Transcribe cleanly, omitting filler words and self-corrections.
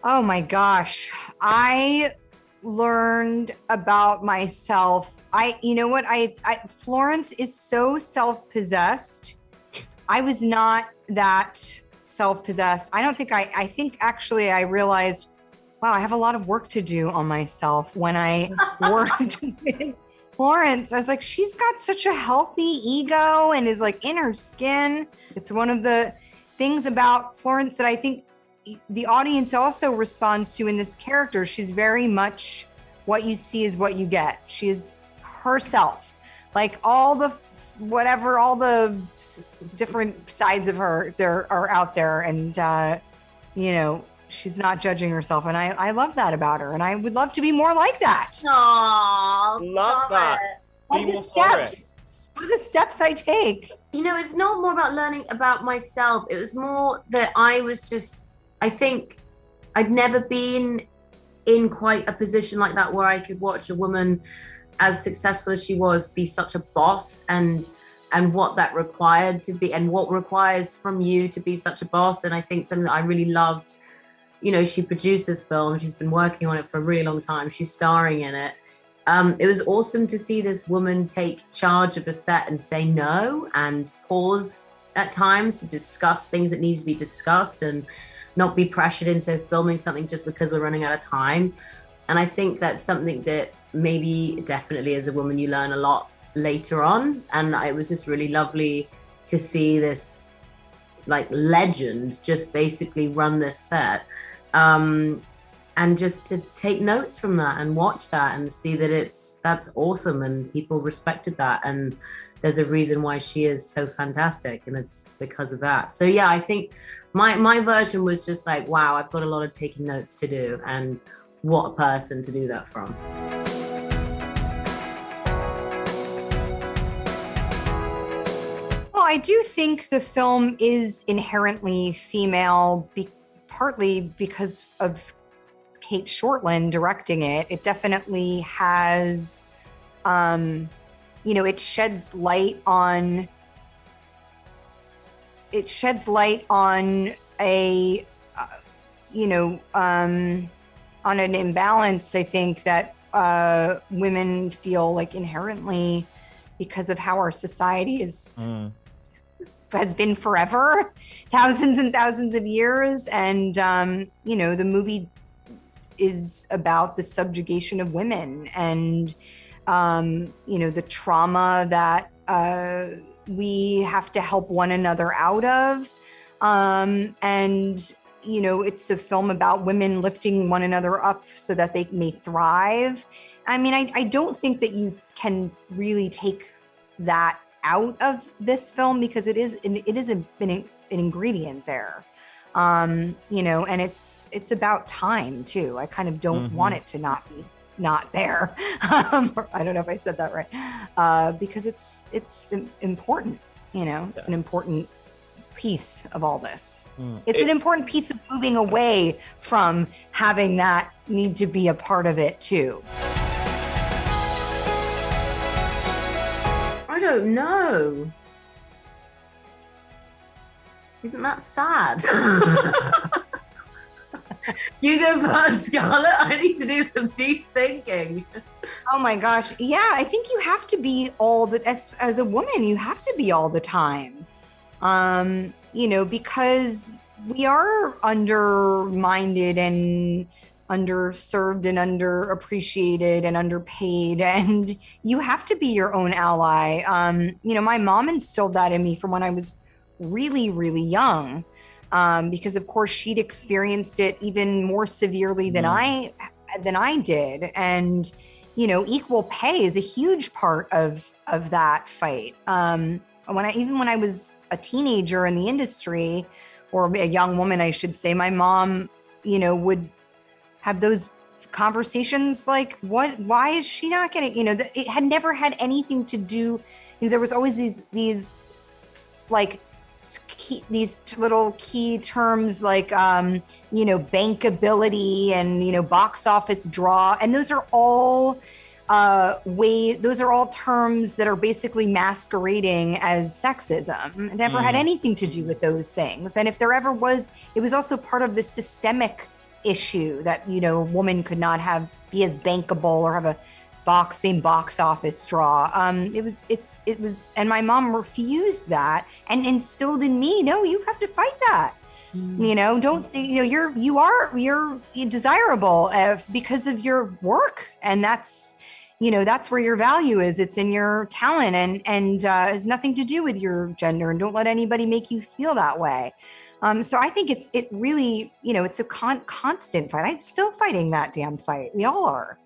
Oh my gosh. I learned about myself. You know what? Florence is so self-possessed. I was not that self-possessed. I think actually I realized, wow, I have a lot of work to do on myself when I worked with Florence. I was like, she's got such a healthy ego and is like in her skin. It's one of the things about Florence that I think the audience also responds to in this character. She's very much what you see is what you get. She is herself. Like all the different sides of her there are out there, and she's not judging herself, and I love that about her, and I would love to be more like that. Aww, love that. What are the steps I take? It's not more about learning about myself. It was more that I think I'd never been in quite a position like that where I could watch a woman as successful as she was be such a boss, and what that required to be, and what requires from you to be such a boss. And I think something that I really loved, she produced this film. She's been working on it for a really long time. She's starring in it. It was awesome to see this woman take charge of a set and say no and pause at times to discuss things that need to be discussed and not be pressured into filming something just because we're running out of time. And I think that's something that maybe definitely as a woman you learn a lot later on. And it was just really lovely to see this like legend just basically run this set. And just to take notes from that and watch that and see that that's awesome and people respected that, and there's a reason why she is so fantastic, and it's because of that. So yeah, I think my version was just like, wow, I've got a lot of taking notes to do, and what a person to do that from. Well, I do think the film is inherently female, partly because of Kate Shortland directing it. It definitely has, it sheds light on a, on an imbalance, I think, that women feel like inherently because of how our society has been forever, thousands and thousands of years. And, the movie is about the subjugation of women and, the trauma that we have to help one another out of. It's a film about women lifting one another up so that they may thrive. I mean, I don't think that you can really take that out of this film because it is an ingredient there. And it's about time too. I kind of don't want it to not there. I don't know if I said that right. Because it's important, it's an important piece of all this. It's an important piece of moving away from having that need to be a part of it too. I don't know. Isn't that sad? You go first, Scarlett. I need to do some deep thinking. Oh my gosh. Yeah, I think you have to be as a woman, you have to be all the time. Because we are undermined and underserved and underappreciated and underpaid, and you have to be your own ally. My mom instilled that in me from when I was really, really young, because of course she'd experienced it even more severely than I did. And, equal pay is a huge part of that fight. When I was a teenager in the industry, or a young woman, I should say, my mom, would have those conversations like, why is she not getting, it had never had anything to do, there was always these like these little key terms like, bankability and, box office draw. And those are all those are all terms that are basically masquerading as sexism. It never had anything to do with those things. And if there ever was, it was also part of the systemic issue that, you know, a woman could not be as bankable or have a same box office draw. It was, and my mom refused that and instilled in me, no, you have to fight that. You know, don't see, you know, you're desirable because of your work. And that's, you know, that's where your value is. It's in your talent and has nothing to do with your gender, and don't let anybody make you feel that way. So I think it really, you know, it's a constant fight. I'm still fighting that damn fight. We all are.